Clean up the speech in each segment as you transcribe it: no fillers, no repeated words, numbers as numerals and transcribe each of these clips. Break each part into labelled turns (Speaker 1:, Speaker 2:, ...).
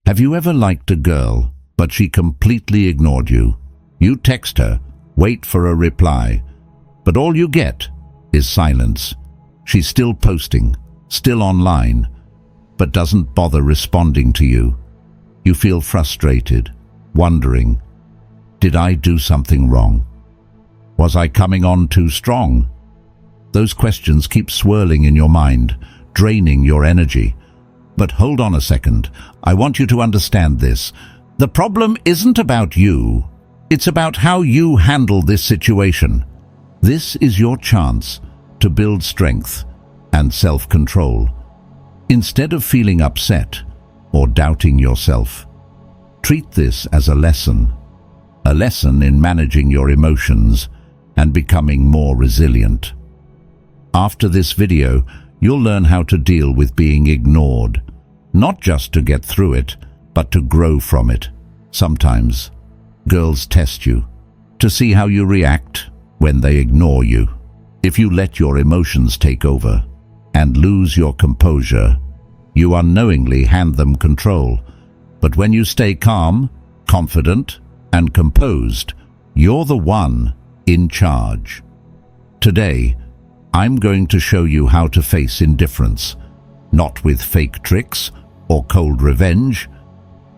Speaker 1: Have you ever liked a girl, but she completely ignored you? You text her, wait for a reply, but all you get is silence. She's still posting, still online, but doesn't bother responding to you. You feel frustrated, wondering, did I do something wrong? Was I coming on too strong? Those questions keep swirling in your mind, draining your energy. But hold on a second. I want you to understand this. The problem isn't about you. It's about how you handle this situation. This is your chance to build strength and self-control. Instead of feeling upset or doubting yourself, treat this as a lesson in managing your emotions and becoming more resilient. After this video, you'll learn how to deal with being ignored, not just to get through it, but to grow from it. Sometimes, girls test you to see how you react when they ignore you. If you let your emotions take over and lose your composure, you unknowingly hand them control. But when you stay calm, confident, and composed, you're the one in charge. Today, I'm going to show you how to face indifference, not with fake tricks or cold revenge,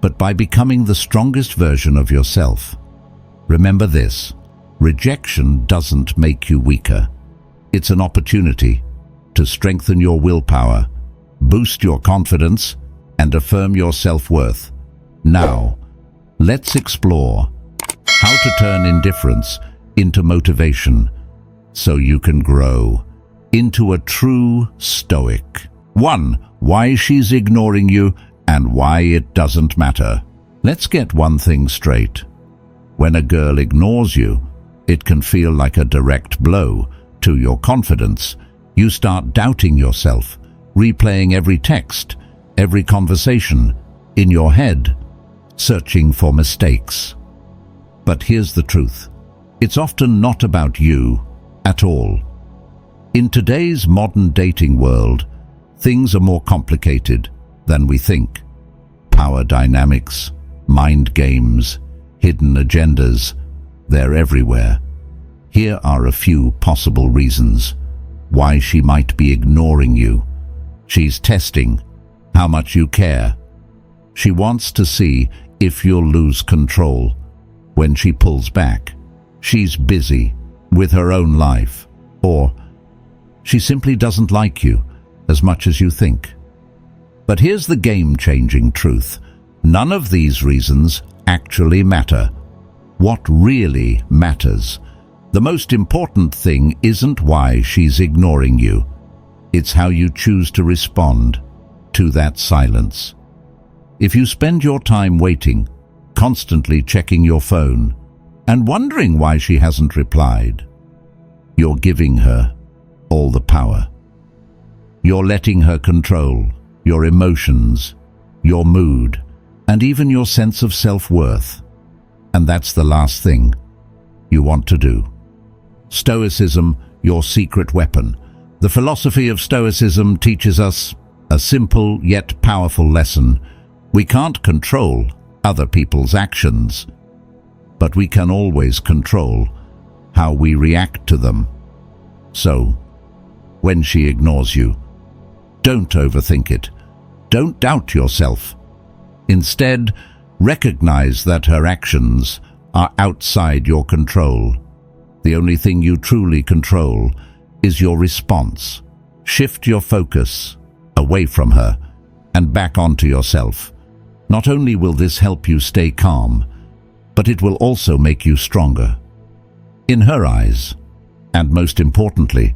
Speaker 1: but by becoming the strongest version of yourself. Remember this: rejection doesn't make you weaker. It's an opportunity to strengthen your willpower, boost your confidence, and affirm your self-worth. Now, let's explore how to turn indifference into motivation so you can grow into a true Stoic. 1. Why she's ignoring you and why it doesn't matter. Let's get one thing straight. When a girl ignores you, it can feel like a direct blow to your confidence. You start doubting yourself, replaying every text, every conversation in your head, searching for mistakes. But here's the truth. It's often not about you at all. In today's modern dating world, things are more complicated than we think. Power dynamics, mind games, hidden agendas, they're everywhere. Here are a few possible reasons why she might be ignoring you. She's testing how much you care. She wants to see if you'll lose control when she pulls back. She's busy with her own life, or she simply doesn't like you as much as you think. But here's the game-changing truth. None of these reasons actually matter. What really matters, the most important thing, isn't why she's ignoring you. It's how you choose to respond to that silence. If you spend your time waiting, constantly checking your phone, and wondering why she hasn't replied, you're giving her all the power. You're letting her control your emotions, your mood, and even your sense of self-worth. And that's the last thing you want to do. Stoicism, your secret weapon. The philosophy of Stoicism teaches us a simple yet powerful lesson. We can't control other people's actions, but we can always control how we react to them. So, when she ignores you, don't overthink it. Don't doubt yourself. Instead, recognize that her actions are outside your control. The only thing you truly control is your response. Shift your focus away from her and back onto yourself. Not only will this help you stay calm, but it will also make you stronger in her eyes, and most importantly,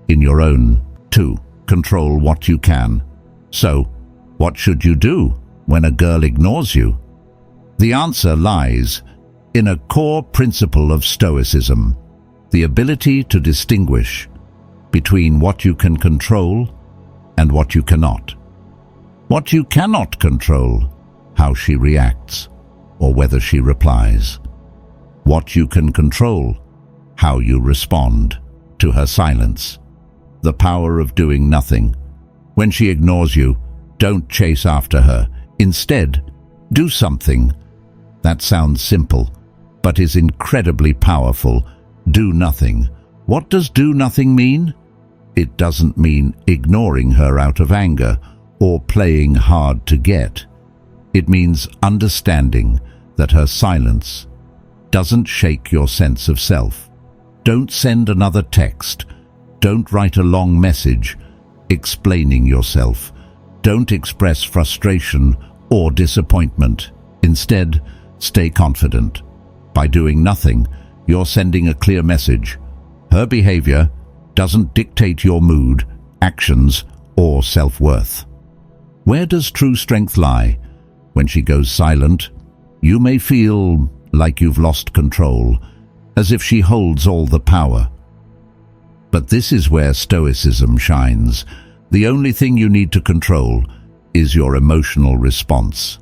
Speaker 1: in your own. 2. Control what you can. So, what should you do when a girl ignores you? The answer lies in a core principle of Stoicism: the ability to distinguish between what you can control and what you cannot. What you cannot control: how she reacts or whether she replies. What you can control: how you respond to her silence. The power of doing nothing. When she ignores you, don't chase after her. Instead, Do something. That sounds simple, but is incredibly powerful. Do nothing. What does do nothing mean? It doesn't mean ignoring her out of anger or playing hard to get. It means understanding that her silence doesn't shake your sense of self. Don't send another text. Don't write a long message explaining yourself. Don't express frustration or disappointment. Instead, stay confident. By doing nothing, you're sending a clear message. Her behavior doesn't dictate your mood, actions, or self-worth. Where does true strength lie? When she goes silent, you may feel like you've lost control, as if she holds all the power. But this is where Stoicism shines. The only thing you need to control is your emotional response.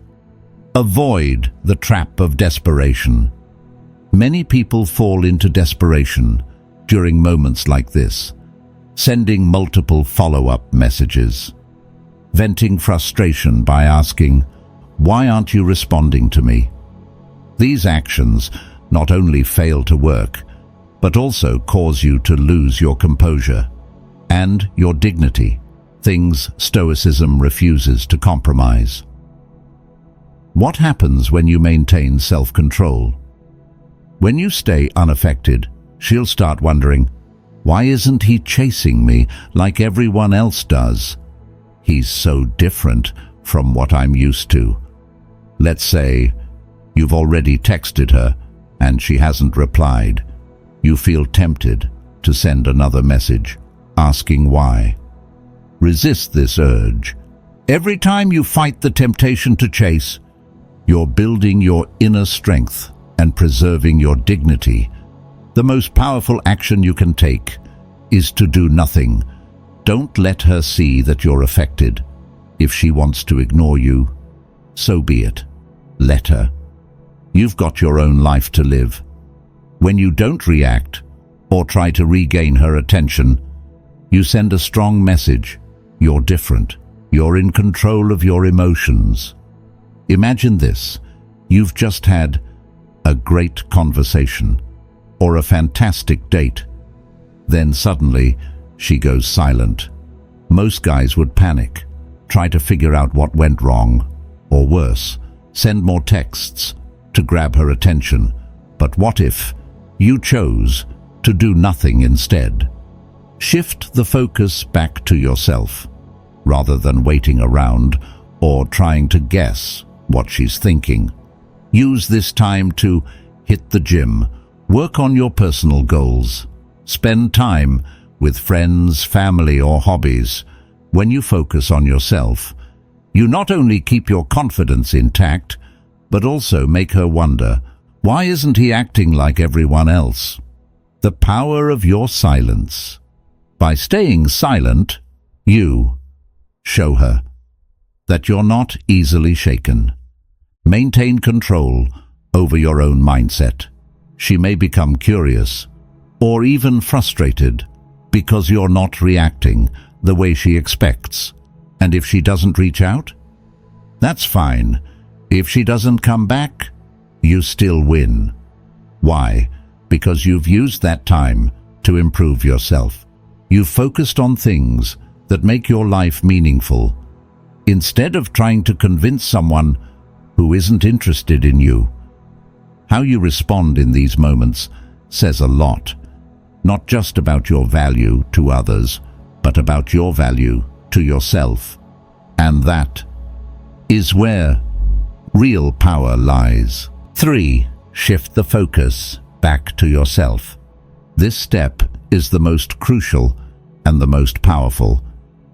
Speaker 1: Avoid the trap of desperation. Many people fall into desperation during moments like this, sending multiple follow-up messages, venting frustration by asking, "Why aren't you responding to me?" These actions not only fail to work, but also cause you to lose your composure and your dignity, things Stoicism refuses to compromise. What happens when you maintain self-control? When you stay unaffected, she'll start wondering, why isn't he chasing me like everyone else does? He's so different from what I'm used to. Let's say you've already texted her and she hasn't replied. You feel tempted to send another message, asking why. Resist this urge. Every time you fight the temptation to chase, you're building your inner strength and preserving your dignity. The most powerful action you can take is to do nothing. Don't let her see that you're affected. If she wants to ignore you, so be it. Let her. You've got your own life to live. When you don't react or try to regain her attention, you send a strong message. You're different. You're in control of your emotions. Imagine this. You've just had a great conversation or a fantastic date. Then suddenly, she goes silent. Most guys would panic, try to figure out what went wrong, or worse, send more texts to grab her attention. But what if you chose to do nothing instead? Shift the focus back to yourself, rather than waiting around or trying to guess what she's thinking. Use this time to hit the gym, work on your personal goals, spend time with friends, family, or hobbies. When you focus on yourself, you not only keep your confidence intact, but also make her wonder, why isn't he acting like everyone else? The power of your silence. By staying silent, you show her that you're not easily shaken. Maintain control over your own mindset. She may become curious or even frustrated because you're not reacting the way she expects. And if she doesn't reach out, that's fine. If she doesn't come back, you still win. Why? Because you've used that time to improve yourself. You've focused on things that make your life meaningful, instead of trying to convince someone who isn't interested in you. How you respond in these moments says a lot, not just about your value to others, but about your value to yourself. And that is where real power lies. 3. Shift the focus back to yourself. This step is the most crucial and the most powerful.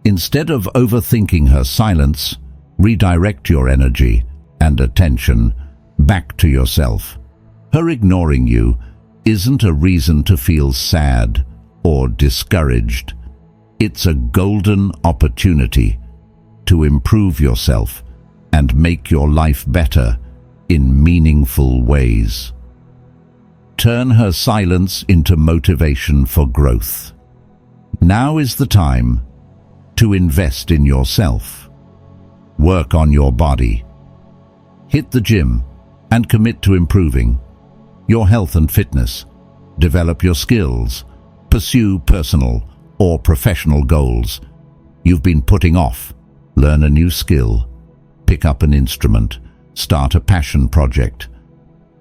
Speaker 1: Instead of overthinking her silence, redirect your energy and attention back to yourself. Her ignoring you isn't a reason to feel sad or discouraged. It's a golden opportunity to improve yourself and make your life better in meaningful ways. Turn her silence into motivation for growth. Now is the time to invest in yourself. Work on your body. Hit the gym and commit to improving your health and fitness. Develop your skills. Pursue personal or professional goals you've been putting off. Learn a new skill. Pick up an instrument. Start a passion project.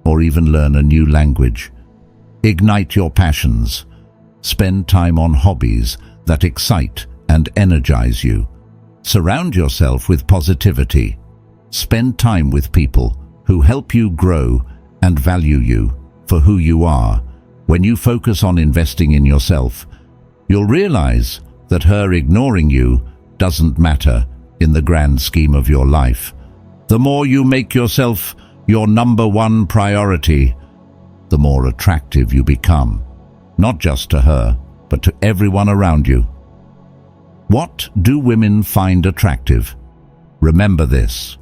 Speaker 1: Or even learn a new language. Ignite your passions. Spend time on hobbies that excite and energize you. Surround yourself with positivity. Spend time with people who help you grow and value you for who you are. When you focus on investing in yourself, you'll realize that her ignoring you doesn't matter in the grand scheme of your life. The more you make yourself your number one priority, the more attractive you become, not just to her, but to everyone around you. What do women find attractive? Remember this.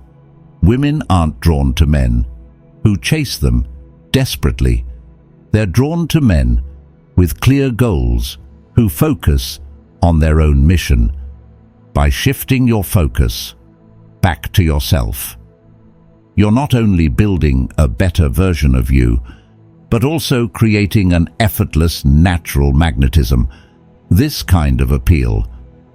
Speaker 1: Women aren't drawn to men who chase them desperately. They're drawn to men with clear goals who focus on their own mission. By shifting your focus back to yourself, you're not only building a better version of you, but also creating an effortless, natural magnetism. This kind of appeal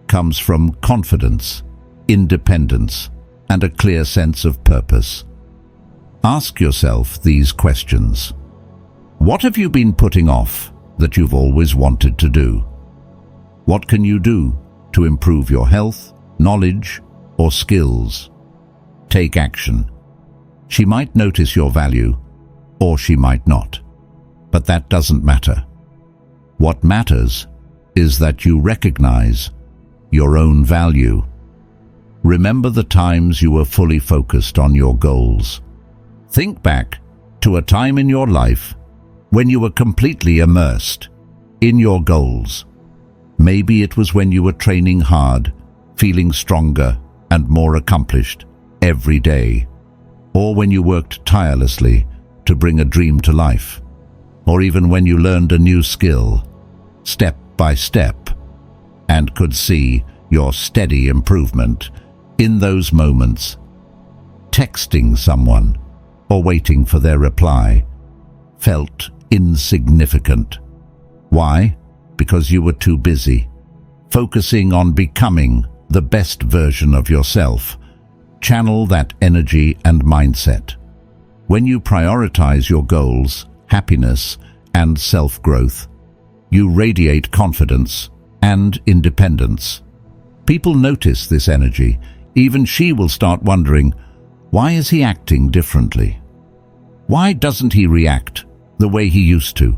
Speaker 1: comes from confidence, independence, and a clear sense of purpose. Ask yourself these questions. What have you been putting off that you've always wanted to do? What can you do to improve your health, knowledge, or skills? Take action. She might notice your value, or she might not. But that doesn't matter. What matters is that you recognize your own value. Remember the times you were fully focused on your goals. Think back to a time in your life when you were completely immersed in your goals. Maybe it was when you were training hard, feeling stronger and more accomplished every day, or when you worked tirelessly to bring a dream to life, or even when you learned a new skill, step by step, and could see your steady improvement. In those moments, texting someone or waiting for their reply felt insignificant. Why? Because you were too busy, focusing on becoming the best version of yourself. Channel that energy and mindset. When you prioritize your goals, happiness, and self-growth, you radiate confidence and independence. People notice this energy. Even she will start wondering, why is he acting differently? Why doesn't he react the way he used to?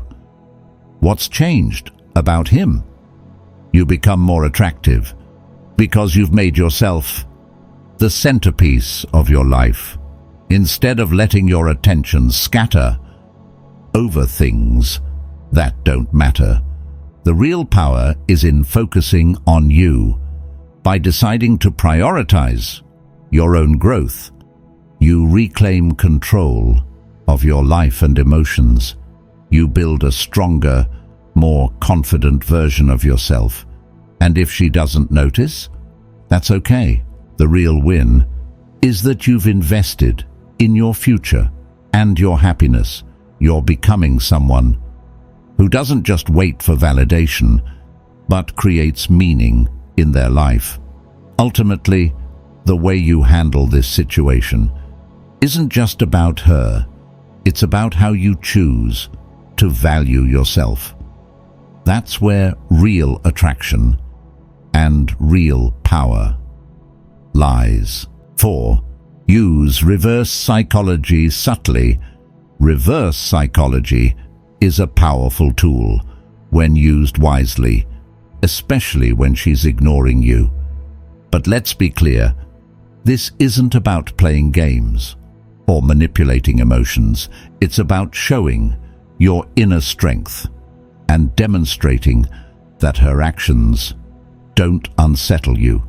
Speaker 1: What's changed about him? You become more attractive because you've made yourself the centerpiece of your life. Instead of letting your attention scatter over things that don't matter, the real power is in focusing on you. By deciding to prioritize your own growth, you reclaim control of your life and emotions. You build a stronger, more confident version of yourself. And if she doesn't notice, that's okay. The real win is that you've invested in your future and your happiness. You're becoming someone who doesn't just wait for validation, but creates meaning in their life. Ultimately, the way you handle this situation isn't just about her. It's about how you choose to value yourself. That's where real attraction and real power lies. 4. Use reverse psychology subtly. Reverse psychology is a powerful tool when used wisely, especially when she's ignoring you. But let's be clear, this isn't about playing games or manipulating emotions. It's about showing your inner strength and demonstrating that her actions don't unsettle you.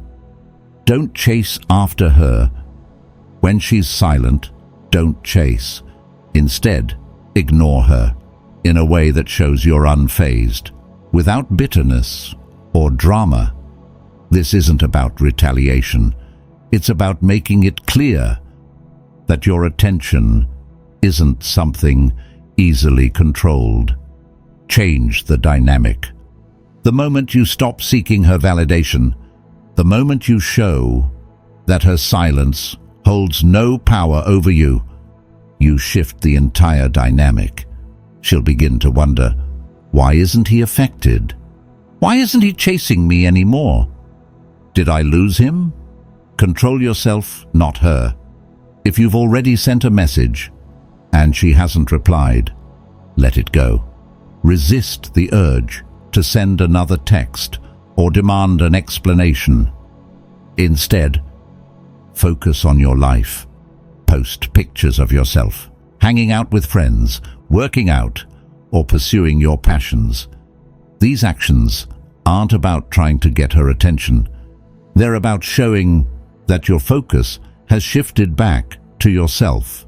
Speaker 1: Don't chase after her. When she's silent, don't chase. Instead, ignore her in a way that shows you're unfazed, without bitterness or drama. This isn't about retaliation. It's about making it clear that your attention isn't something easily controlled. Change the dynamic. The moment you stop seeking her validation, the moment you show that her silence holds no power over you, you shift the entire dynamic. She'll begin to wonder, why isn't he affected? Why isn't he chasing me anymore? Did I lose him? Control yourself, not her. If you've already sent a message and she hasn't replied, let it go. Resist the urge to send another text or demand an explanation. Instead, focus on your life. Post pictures of yourself, hanging out with friends, working out, or pursuing your passions. These actions aren't about trying to get her attention. They're about showing that your focus has shifted back to yourself.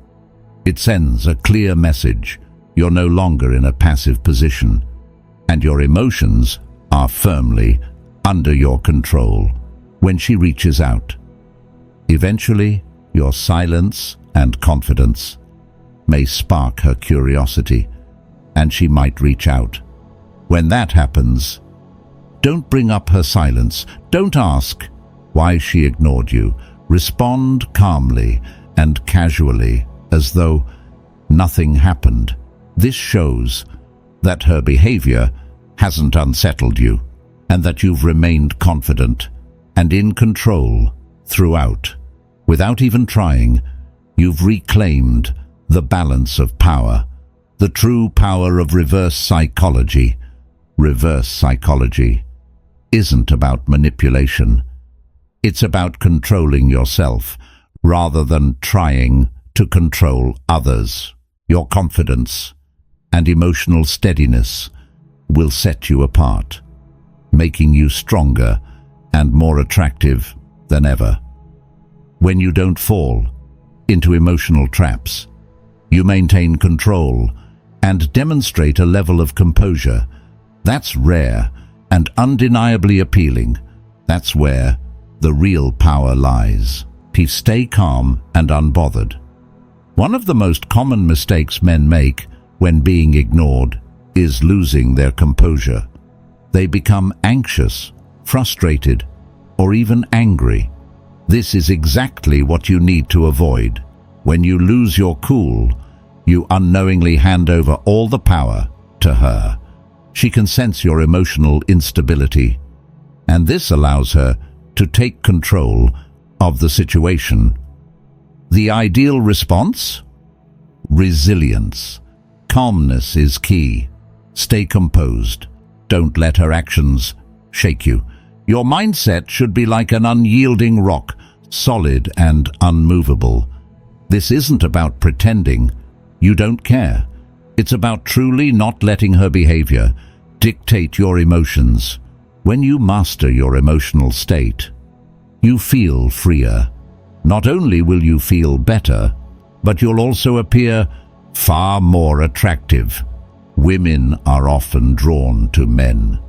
Speaker 1: It sends a clear message. You're no longer in a passive position, and your emotions are firmly under your control when she reaches out. Eventually, your silence and confidence may spark her curiosity, and she might reach out. When that happens, don't bring up her silence. Don't ask why she ignored you. Respond calmly and casually, as though nothing happened. This shows that her behavior hasn't unsettled you, and that you've remained confident and in control throughout. Without even trying, you've reclaimed the balance of power, the true power of reverse psychology. Reverse psychology isn't about manipulation. It's about controlling yourself rather than trying to control others. Your confidence and emotional steadiness will set you apart, making you stronger and more attractive than ever. When you don't fall into emotional traps, you maintain control and demonstrate a level of composure that's rare and undeniably appealing. That's where the real power lies. Stay calm and unbothered. One of the most common mistakes men make when being ignored is losing their composure. They become anxious, frustrated, or even angry. This is exactly what you need to avoid. When you lose your cool, you unknowingly hand over all the power to her. She can sense your emotional instability, and this allows her to take control of the situation. The ideal response? Resilience. Calmness is key. Stay composed. Don't let her actions shake you. Your mindset should be like an unyielding rock, solid and unmovable. This isn't about pretending you don't care. It's about truly not letting her behavior dictate your emotions. When you master your emotional state, you feel freer. Not only will you feel better, but you'll also appear far more attractive. Women are often drawn to men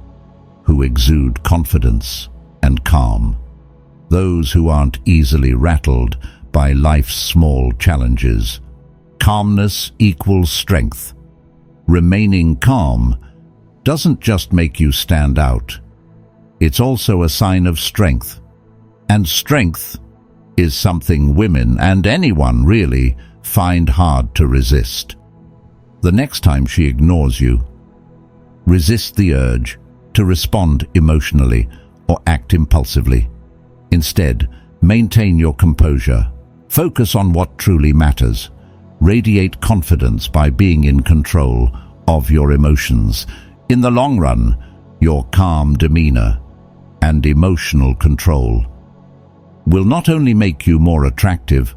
Speaker 1: who exude confidence and calm, those who aren't easily rattled by life's small challenges. Calmness equals strength. Remaining calm doesn't just make you stand out. It's also a sign of strength. And strength is something women, and anyone really, find hard to resist. The next time she ignores you, resist the urge to respond emotionally or act impulsively. Instead, maintain your composure. Focus on what truly matters. Radiate confidence by being in control of your emotions. In the long run, your calm demeanor and emotional control will not only make you more attractive,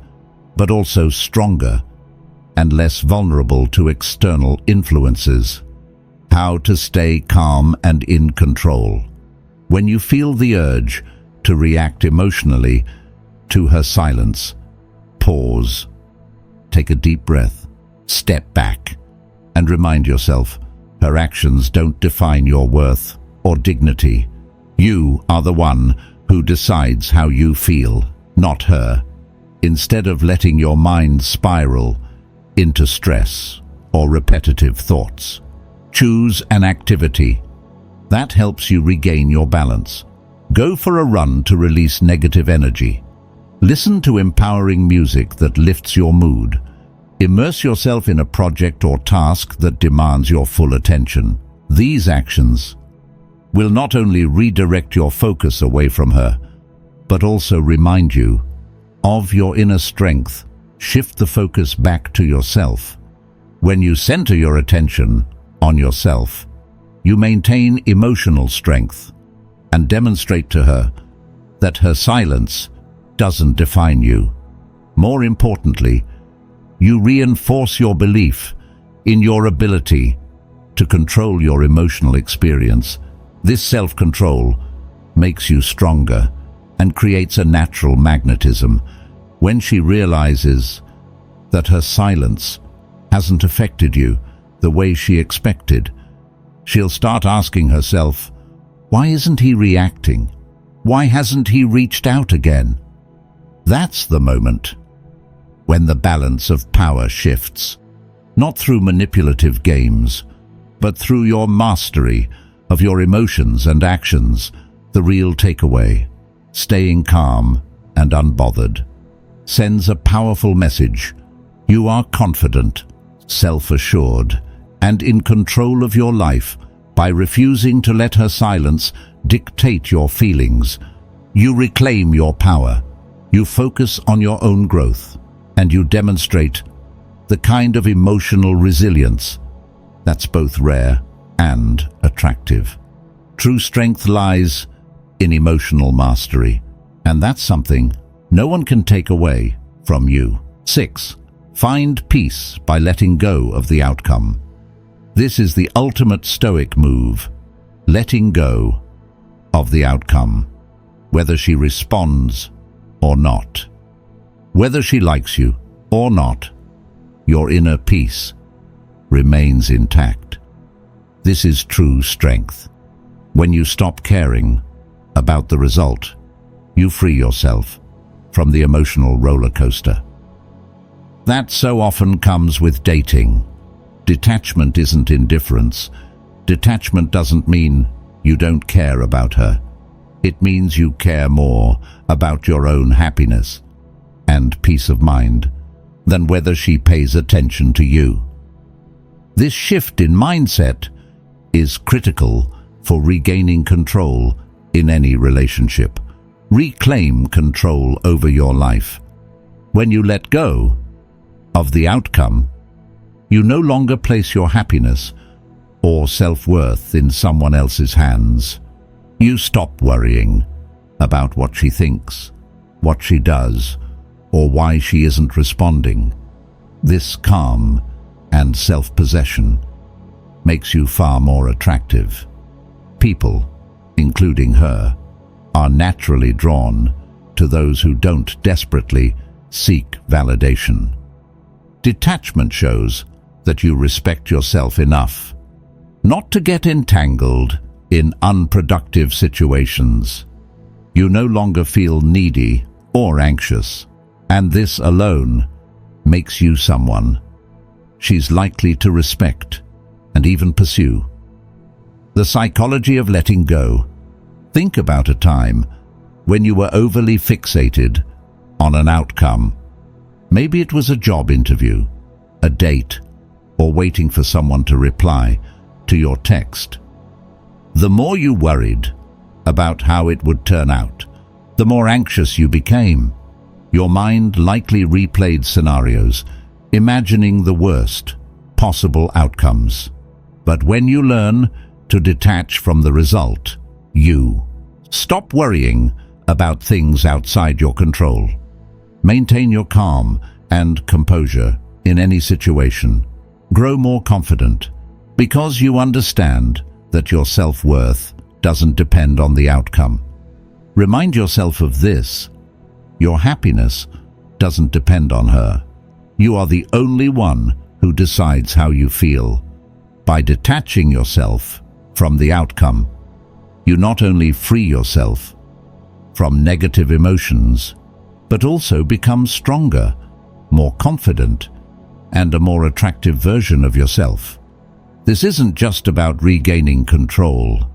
Speaker 1: but also stronger and less vulnerable to external influences. How to stay calm and in control. When you feel the urge to react emotionally to her silence, pause, take a deep breath, step back, and remind yourself, her actions don't define your worth or dignity. You are the one who decides how you feel, not her. instead of letting your mind spiral into stress or repetitive thoughts. Choose an activity that helps you regain your balance. Go for a run to release negative energy. Listen to empowering music that lifts your mood. Immerse yourself in a project or task that demands your full attention. These actions will not only redirect your focus away from her, but also remind you of your inner strength. Shift the focus back to yourself. When you center your attention on yourself, you maintain emotional strength and demonstrate to her that her silence doesn't define you. More importantly, you reinforce your belief in your ability to control your emotional experience. This self-control makes you stronger and creates a natural magnetism. When she realizes that her silence hasn't affected you the way she expected, she'll start asking herself, why isn't he reacting? Why hasn't he reached out again? That's the moment when the balance of power shifts, not through manipulative games, but through your mastery of your emotions and actions. The real takeaway, staying calm and unbothered, sends a powerful message. You are confident, self-assured, and in control of your life. By refusing to let her silence dictate your feelings, you reclaim your power. You focus on your own growth, and you demonstrate the kind of emotional resilience that's both rare and attractive. True strength lies in emotional mastery, and that's something no one can take away from you. 6. Find peace by letting go of the outcome. This is the ultimate Stoic move, letting go of the outcome, whether she responds or not. Whether she likes you or not, your inner peace remains intact. This is true strength. When you stop caring about the result, you free yourself from the emotional roller coaster that so often comes with dating. Detachment isn't indifference. Detachment doesn't mean you don't care about her. It means you care more about your own happiness and peace of mind than whether she pays attention to you. This shift in mindset is critical for regaining control in any relationship. Reclaim control over your life. When you let go of the outcome, you no longer place your happiness or self-worth in someone else's hands. You stop worrying about what she thinks, what she does, or why she isn't responding. This calm and self-possession makes you far more attractive. People, including her, are naturally drawn to those who don't desperately seek validation. Detachment shows that you respect yourself enough not to get entangled in unproductive situations. You no longer feel needy or anxious, and this alone makes you someone she's likely to respect and even pursue. The psychology of letting go. Think about a time when you were overly fixated on an outcome. Maybe it was a job interview, a date, or waiting for someone to reply to your text. The more you worried about how it would turn out, the more anxious you became. Your mind likely replayed scenarios, imagining the worst possible outcomes. But when you learn to detach from the result, you stop worrying about things outside your control. Maintain your calm and composure in any situation. Grow more confident because you understand that your self-worth doesn't depend on the outcome. Remind yourself of this: your happiness doesn't depend on her. You are the only one who decides how you feel. By detaching yourself from the outcome, you not only free yourself from negative emotions, but also become stronger, more confident, and a more attractive version of yourself. This isn't just about regaining control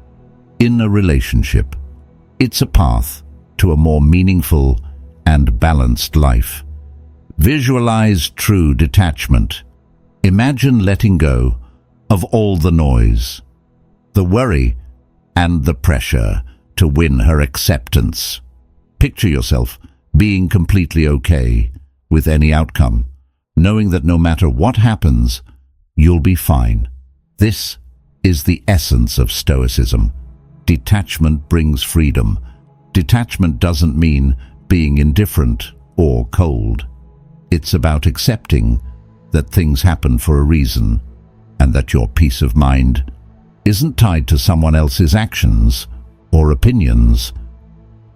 Speaker 1: in a relationship. It's a path to a more meaningful and balanced life. Visualize true detachment. Imagine letting go of all the noise, the worry, and the pressure to win her acceptance. Picture yourself being completely okay with any outcome, knowing that no matter what happens, you'll be fine. This is the essence of Stoicism. Detachment brings freedom. Detachment doesn't mean being indifferent or cold. It's about accepting that things happen for a reason, and that your peace of mind isn't tied to someone else's actions or opinions.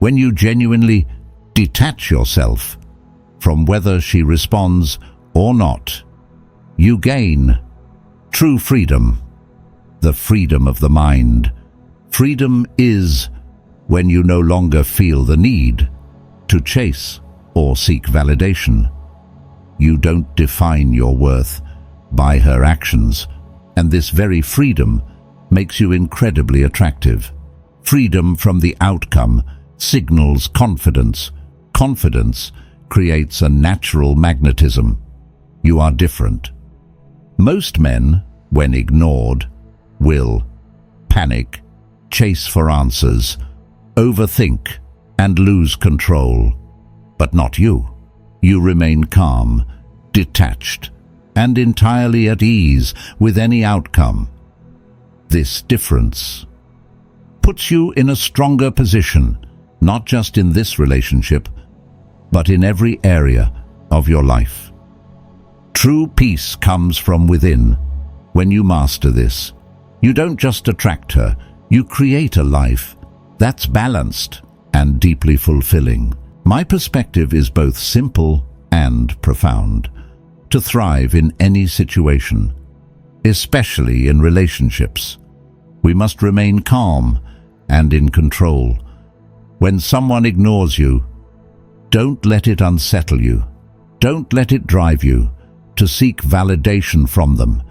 Speaker 1: When you genuinely detach yourself from whether she responds or not, you gain true freedom, the freedom of the mind. Freedom is when you no longer feel the need to chase or seek validation. You don't define your worth by her actions, and this very freedom makes you incredibly attractive. Freedom from the outcome signals confidence. Confidence creates a natural magnetism. You are different. Most men, when ignored, will panic, chase for answers, overthink, and lose control. But not you. You remain calm, detached, and entirely at ease with any outcome. This difference puts you in a stronger position, not just in this relationship, but in every area of your life. True peace comes from within. When you master this, you don't just attract her, you create a life that's balanced and deeply fulfilling. My perspective is both simple and profound. To thrive in any situation, especially in relationships, we must remain calm and in control. When someone ignores you, don't let it unsettle you. Don't let it drive you to seek validation from them.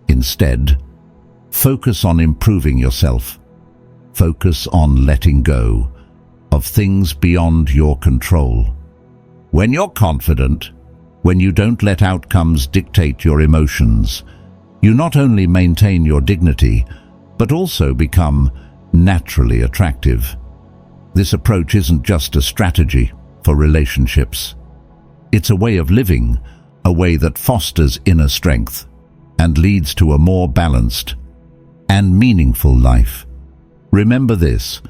Speaker 1: Instead, focus on improving yourself. Focus on letting go of things beyond your control. When you're confident, when you don't let outcomes dictate your emotions, you not only maintain your dignity, but also become naturally attractive. This approach isn't just a strategy for relationships. It's a way of living, a way that fosters inner strength and leads to a more balanced and meaningful life. Remember this: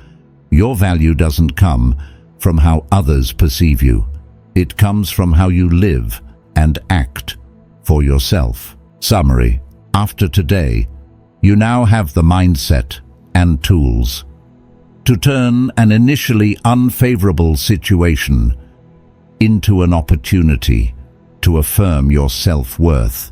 Speaker 1: your value doesn't come from how others perceive you. It comes from how you live and act for yourself. Summary: after today, you now have the mindset and tools to turn an initially unfavorable situation into an opportunity to affirm your self-worth.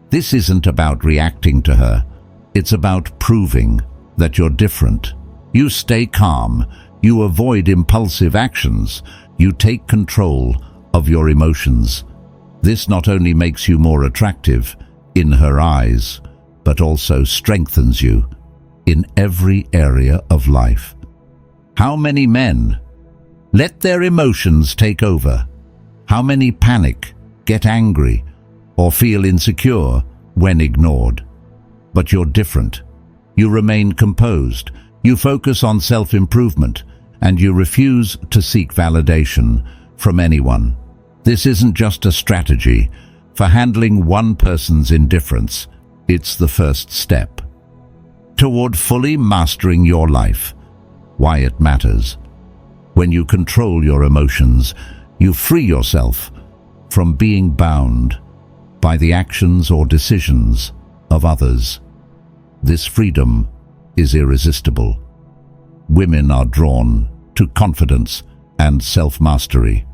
Speaker 1: This isn't about reacting to her. It's about proving that you're different. You stay calm. You avoid impulsive actions. You take control of your emotions. This not only makes you more attractive in her eyes, but also strengthens you in every area of life. How many men let their emotions take over? How many panic, get angry, or feel insecure when ignored? But you're different. You remain composed. You focus on self-improvement, and you refuse to seek validation from anyone. This isn't just a strategy for handling one person's indifference. It's the first step toward fully mastering your life. Why it matters. When you control your emotions, you free yourself from being bound by the actions or decisions of others. This freedom is irresistible. Women are drawn to confidence and self-mastery.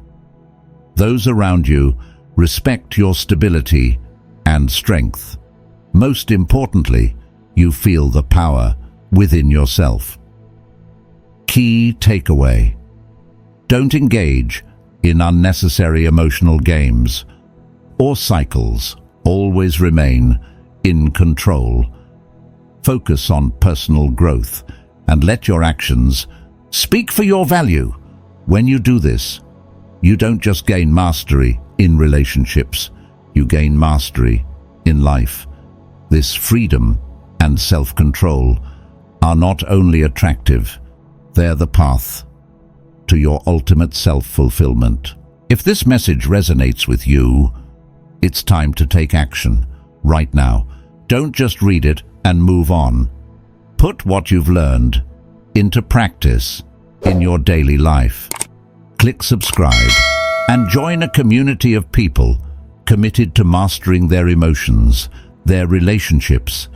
Speaker 1: Those around you respect your stability and strength. Most importantly, you feel the power within yourself. Key takeaway: don't engage in unnecessary emotional games or cycles. Always remain in control. Focus on personal growth and let your actions speak for your value. When you do this, you don't just gain mastery in relationships, you gain mastery in life. This freedom and self-control are not only attractive, they're the path to your ultimate self-fulfillment. If this message resonates with you, it's time to take action right now. Don't just read it and move on. Put what you've learned into practice in your daily life. Click subscribe and join a community of people committed to mastering their emotions, their relationships,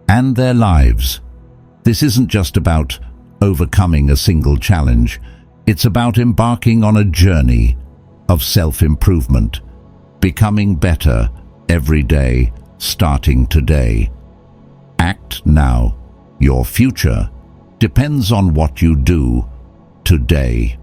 Speaker 1: and their lives. This isn't just about overcoming a single challenge. It's about embarking on a journey of self-improvement, becoming better every day, starting today. Act now. Your future depends on what you do today.